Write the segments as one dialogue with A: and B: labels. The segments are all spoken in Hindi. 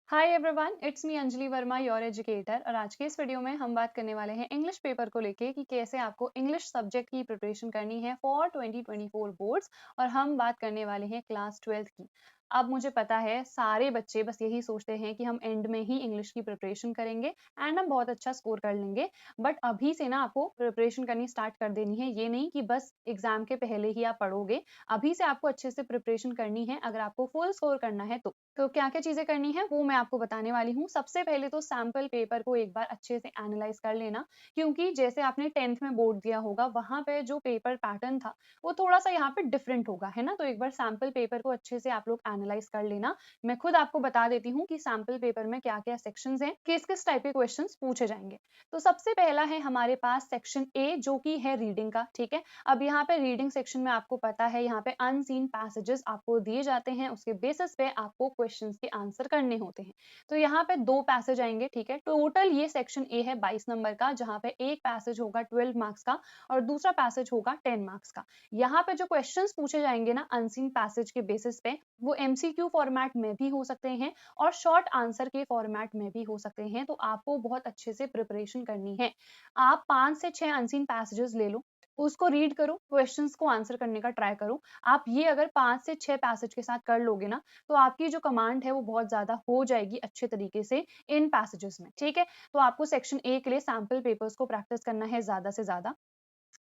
A: Hi everyone, it's me Anjali Verma, your educator. और आज के इस वीडियो में हम बात करने वाले हैं इंग्लिश पेपर को लेके कि कैसे आपको इंग्लिश सब्जेक्ट की प्रिपरेशन करनी है फॉर 2024 बोर्ड्स। और हम बात करने वाले हैं क्लास 12th की। अब मुझे पता है सारे बच्चे बस यही सोचते हैं कि हम एंड में ही इंग्लिश की प्रिपरेशन करेंगे एंड हम बहुत अच्छा स्कोर कर लेंगे। बट अभी से ना आपको प्रिपरेशन करनी स्टार्ट कर देनी है। ये नहीं कि बस एग्जाम के पहले ही आप पढ़ोगे, अभी से आपको अच्छे से प्रिपरेशन करनी है अगर आपको फुल स्कोर करना है तो क्या क्या चीजें करनी है वो मैं आपको बताने वाली हूँ। सबसे पहले तो सैम्पल पेपर को एक बार अच्छे से एनालाइज कर लेना, क्योंकि जैसे आपने 10th में बोर्ड दिया होगा वहां पे जो पेपर पैटर्न था वो थोड़ा सा यहाँ पे डिफरेंट होगा, है ना। तो एक बार सैम्पल पेपर को अच्छे से आप लोग एनालाइज कर लेना। मैं खुद आपको बता देती हूँ कि सैम्पल पेपर में क्या क्या सेक्शंस हैं, किस किस टाइप के क्वेश्चंस पूछे जाएंगे। तो सबसे पहला है हमारे पास सेक्शन ए, जो कि है रीडिंग का। ठीक है, अब यहाँ पे रीडिंग सेक्शन में आपको पता है यहाँ पे अनसीन पैसेजेस आपको दिए जाते हैं, उसके बेसिस पे आपको क्वेश्चंस के आंसर करने होते हैं। तो यहाँ पे 2 पैसेज आएंगे। ठीक है, टोटल ये सेक्शन ए है 22 नंबर का, जहाँ पे एक पैसेज होगा 12 मार्क्स का और दूसरा पैसेज होगा 10 मार्क्स का। यहाँ पे जो क्वेश्चंस पूछे जाएंगे ना अनसीन पैसेज के बेसिस पे, वो एमसीक्यू फॉर्मेट में भी हो सकते हैं और शॉर्ट आंसर के फॉर्मेट में भी हो सकते हैं। तो आपको बहुत अच्छे से प्रिपरेशन करनी है। आप 5 से 6 अनसीन पैसेजेस ले लो, उसको रीड करो, क्वेश्चंस को आंसर करने का ट्राई करो। आप ये अगर 5 से 6 पैसेज के साथ कर लोगे ना, तो आपकी जो कमांड है वो बहुत ज्यादा हो जाएगी अच्छे तरीके से इन पैसेजेस में। ठीक है, तो आपको सेक्शन ए के लिए सैम्पल पेपर्स को प्रैक्टिस करना है ज्यादा से ज्यादा।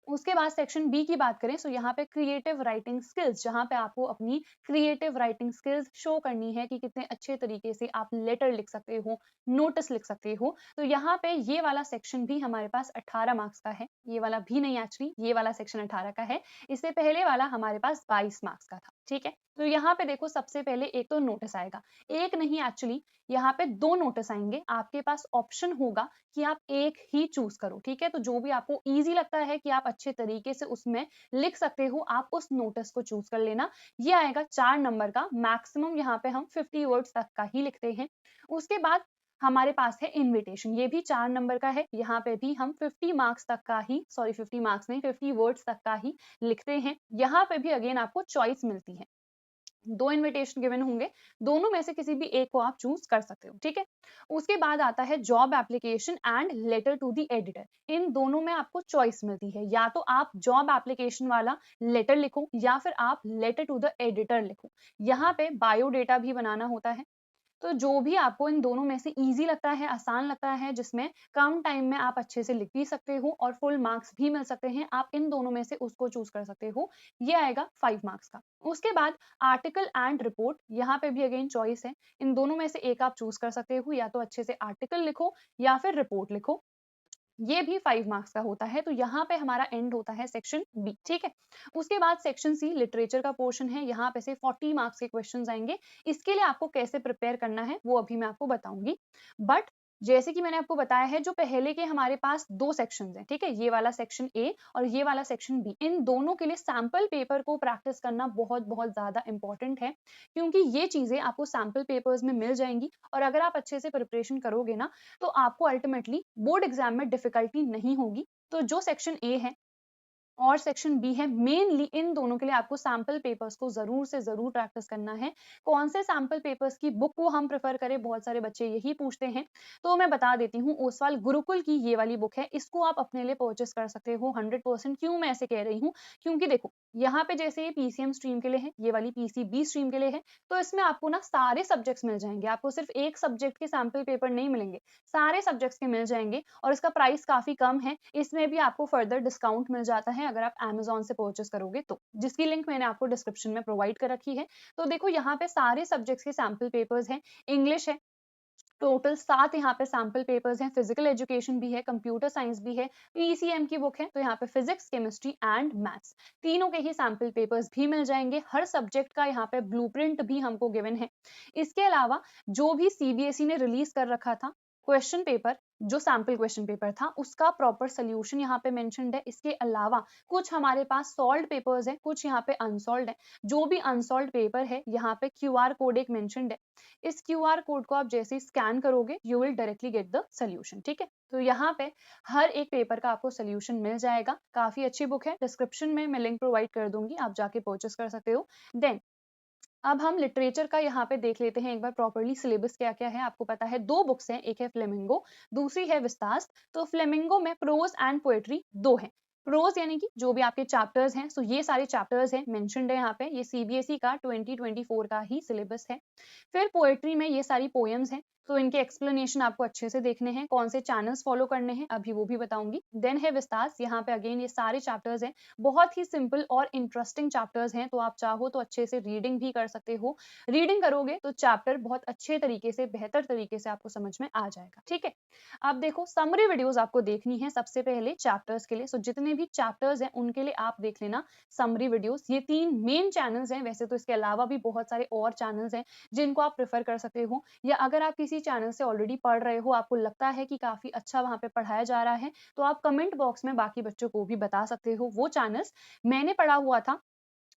A: उसके बाद सेक्शन बी की बात करें तो यहाँ पे क्रिएटिव राइटिंग स्किल्स, जहाँ पे आपको अपनी क्रिएटिव राइटिंग स्किल्स शो करनी है कि कितने अच्छे तरीके से आप लेटर लिख सकते हो, नोटिस लिख सकते हो। तो यहाँ पे ये वाला सेक्शन भी हमारे पास 18 मार्क्स का है। ये वाला भी नहीं, एक्चुअली ये वाला सेक्शन 18 का है, इससे पहले वाला हमारे पास 22 मार्क्स का था। ठीक है, तो यहाँ पे देखो सबसे पहले एक तो नोटिस आएगा, एक नहीं एक्चुअली यहाँ पे 2 नोटिस आएंगे। आपके पास ऑप्शन होगा कि आप एक ही चूज करो। ठीक है, तो जो भी आपको इजी लगता है कि आप अच्छे तरीके से उसमें लिख सकते हो, आप उस नोटिस को चूज कर लेना। ये आएगा 4 नंबर का, मैक्सिमम यहाँ पे हम 50 वर्ड्स तक का ही लिखते हैं। उसके बाद हमारे पास है इनविटेशन, ये भी 4 नंबर का है। यहाँ पे भी हम 50 मार्क्स तक का ही, सॉरी 50 मार्क्स नहीं, 50 वर्ड्स तक का ही लिखते हैं। यहाँ पे भी अगेन आपको चॉइस मिलती है, 2 इनविटेशन गिवन होंगे, दोनों में से किसी भी एक को आप चूज कर सकते हो। ठीक है, उसके बाद आता है job application and letter to the editor. इन दोनों में आपको चॉइस मिलती है, या तो आप जॉब एप्लीकेशन वाला लेटर लिखो या फिर आप लेटर टू द एडिटर लिखो। यहाँ पे बायोडेटा भी बनाना होता है। तो जो भी आपको इन दोनों में से इजी लगता है, आसान लगता है, जिसमें कम टाइम में आप अच्छे से लिख भी सकते हो और फुल मार्क्स भी मिल सकते हैं, आप इन दोनों में से उसको चूज कर सकते हो। ये आएगा 5 मार्क्स का। उसके बाद आर्टिकल एंड रिपोर्ट, यहाँ पे भी अगेन चॉइस है, इन दोनों में से एक आप चूज कर सकते हो, या तो अच्छे से आर्टिकल लिखो या फिर रिपोर्ट लिखो। ये भी 5 मार्क्स का होता है। तो यहाँ पे हमारा एंड होता है सेक्शन बी। ठीक है, उसके बाद सेक्शन सी लिटरेचर का पोर्शन है, यहाँ पे से 40 मार्क्स के क्वेश्चंस आएंगे। इसके लिए आपको कैसे प्रिपेयर करना है वो अभी मैं आपको बताऊंगी। बट जैसे कि मैंने आपको बताया है, जो पहले के हमारे पास 2 सेक्शंस हैं, ठीक है, ये वाला सेक्शन ए और ये वाला सेक्शन बी, इन दोनों के लिए सैंपल पेपर को प्रैक्टिस करना बहुत बहुत ज्यादा इंपॉर्टेंट है, क्योंकि ये चीजें आपको सैंपल पेपर्स में मिल जाएंगी। और अगर आप अच्छे से प्रिपरेशन करोगे ना, तो आपको अल्टीमेटली बोर्ड एग्जाम में डिफिकल्टी नहीं होगी। तो जो सेक्शन ए है और सेक्शन बी है, मेनली इन दोनों के लिए आपको सैंपल पेपर्स को जरूर से जरूर प्रैक्टिस करना है। कौन से सैंपल पेपर्स की बुक को हम प्रेफर करें, बहुत सारे बच्चे यही पूछते हैं, तो मैं बता देती हूँ। ओसवाल गुरुकुल की ये वाली बुक है, इसको आप अपने लिए परचेस कर सकते हो 100%। क्यों मैं ऐसे कह रही हूँ, क्योंकि देखो यहाँ पे जैसे ये पीसीएम स्ट्रीम के लिए है, ये वाली पीसीबी स्ट्रीम के लिए है, तो इसमें आपको ना सारे सब्जेक्ट्स मिल जाएंगे। आपको सिर्फ एक सब्जेक्ट के सैंपल पेपर नहीं मिलेंगे, सारे सब्जेक्ट्स के मिल जाएंगे। और इसका प्राइस काफी कम है, इसमें भी आपको फर्दर डिस्काउंट मिल जाता है अगर आप Amazon से परचेस करोगे तो, जिसकी लिंक मैंने आपको डिस्क्रिप्शन में प्रोवाइड कर रखी है। तो देखो यहाँ पे सारे सब्जेक्ट्स के सैंपल पेपर्स हैं। इंग्लिश है, टोटल 7 यहाँ पे सैंपल पेपर्स हैं। फिजिकल एजुकेशन भी है, कंप्यूटर साइंस भी है, पीसीएम की बुक है, तो यहाँ पे फिजिक्स, केमिस्ट्री एंड मैथ्स, तीनों के ही सैंपल पेपर्स भी मिल जाएंगे। हर सब्जेक्ट का यहाँ पे ब्लूप्रिंट भी हमको गिवन है। इसके अलावा जो भी सीबीएसई ने रिलीज कर रखा था क्वेश्चन पेपर, जो सैंपल क्वेश्चन पेपर था, उसका प्रॉपर सोल्यूशन यहाँ पे मेंशन्ड है। इसके अलावा कुछ हमारे पास सॉल्व पेपर्स हैं, कुछ यहाँ पे अनसॉल्व है। जो भी अनसॉल्व पेपर है, यहाँ पे क्यूआर कोड एक मेंशन्ड है। इस क्यूआर कोड को आप जैसे ही स्कैन करोगे, you will directly get the solution. ठीक है, तो यहाँ पे हर एक पेपर का आपको सोल्यूशन मिल जाएगा। काफी अच्छी बुक है, डिस्क्रिप्शन में मैं लिंक प्रोवाइड कर दूंगी, आप जाके परचेस कर सकते हो। देन अब हम लिटरेचर का यहाँ पे देख लेते हैं एक बार प्रॉपर्ली सिलेबस क्या क्या है। आपको पता है 2 बुक्स हैं, एक है फ्लेमिंगो, दूसरी है विस्तास। तो फ्लेमिंगो में प्रोज एंड पोएट्री 2 हैं। प्रोज यानी कि जो भी आपके चैप्टर्स हैं, सो ये सारे चैप्टर्स हैं मेंशन्ड है यहाँ पे। ये सीबीएसई का 2024 का ही सिलेबस है। फिर पोएट्री में ये सारी पोएम्स हैं, तो इनके एक्सप्लेनेशन आपको अच्छे से देखने हैं, कौन से चैनल्स फॉलो करने हैं अभी वो भी बताऊंगी। देन है विस्तास, यहाँ पे अगेन ये सारे चैप्टर्स हैं, बहुत ही सिंपल और इंटरेस्टिंग चैप्टर्स हैं, तो आप चाहो तो अच्छे से रीडिंग भी कर सकते हो। रीडिंग करोगे तो चैप्टर बहुत अच्छे तरीके से, बेहतर तरीके से आपको समझ में आ जाएगा। ठीक है, अब देखो समरी वीडियोस आपको देखनी है सबसे पहले चैप्टर्स के लिए। सो जितने भी चैप्टर्स हैं उनके लिए आप देख लेना समरी वीडियोस। ये 3 मेन चैनल्स हैं, वैसे तो इसके अलावा भी बहुत सारे और चैनल्स हैं जिनको आप प्रेफर कर सकते हो, या अगर आप किसी चैनल से ऑलरेडी पढ़ रहे हो, आपको लगता है कि काफी अच्छा वहां पे पढ़ाया जा रहा है, तो आप कमेंट बॉक्स में बाकी बच्चों को भी बता सकते हो वो चैनल्स। मैंने पढ़ा हुआ था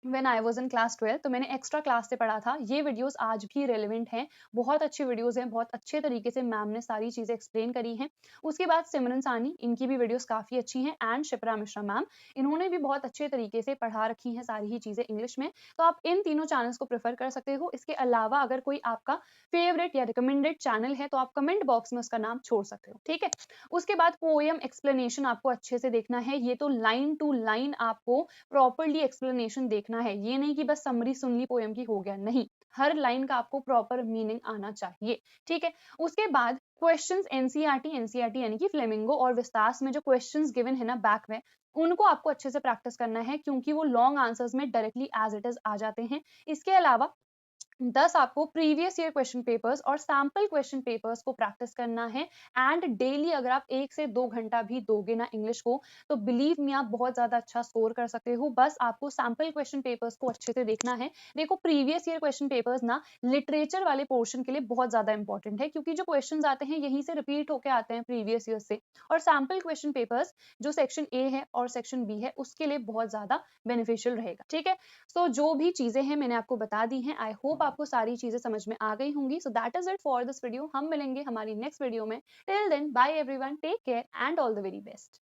A: when I was in class 12, तो मैंने एक्स्ट्रा क्लास से पढ़ा था। ये वीडियोस आज भी रेलेवेंट हैं, बहुत अच्छी वीडियोस हैं, बहुत अच्छे तरीके से मैम ने सारी चीजें एक्सप्लेन करी हैं। उसके बाद सिमरन सानी, इनकी भी वीडियोस काफी अच्छी हैं, एंड शिप्रा मिश्रा मैम, इन्होंने भी बहुत अच्छे तरीके से पढ़ा रखी हैं सारी ही चीजें इंग्लिश में। तो आप इन तीनों चैनल्स को प्रेफर कर सकते हो। इसके अलावा अगर कोई आपका फेवरेट या रिकमेंडेड चैनल है तो आप कमेंट बॉक्स में उसका नाम छोड़ सकते हो। ठीक है, उसके बाद पोएम एक्सप्लेनेशन आपको अच्छे से देखना है। ये तो लाइन टू लाइन आपको प्रॉपरली एक्सप्लेनेशन देखना है, ये नहीं कि बस समरी सुन ली पोएम की हो गया, नहीं, हर लाइन का आपको प्रॉपर मीनिंग आना चाहिए। ठीक है, उसके बाद क्वेश्चंस एनसीईआरटी यानी कि फ्लेमिंगो और विस्तास में जो क्वेश्चंस गिवन है ना बैक में, उनको आपको अच्छे से प्रैक्टिस करना है, क्योंकि वो लॉन्ग आंसर्स में डायरेक्टली एज इट इज आ जाते हैं। इसके अलावा 10 आपको प्रीवियस ईयर क्वेश्चन पेपर्स और सैंपल क्वेश्चन पेपर्स को प्रैक्टिस करना है। एंड डेली अगर आप 1 से 2 घंटा भी दोगे ना इंग्लिश को, तो बिलीव मी आप बहुत ज्यादा अच्छा स्कोर कर सकते हो। बस आपको सैंपल क्वेश्चन पेपर्स को अच्छे से देखना है। देखो प्रीवियस ईयर क्वेश्चन पेपर्स ना लिटरेचर वाले पोर्शन के लिए बहुत ज्यादा इंपॉर्टेंट है, क्योंकि जो क्वेश्चन आते हैं यहीं से रिपीट होकर आते हैं प्रीवियस ईयर से। और सैंपल क्वेश्चन पेपर्स जो सेक्शन ए है और सेक्शन बी है उसके लिए बहुत ज्यादा बेनिफिशियल रहेगा। ठीक है, सो जो भी चीजें हैं मैंने आपको बता दी हैं। आई होप आपको सारी चीजें समझ में आ गई होंगी। So that is it for this video. हम मिलेंगे हमारी नेक्स्ट वीडियो में। Till then bye everyone, take care and all the very best.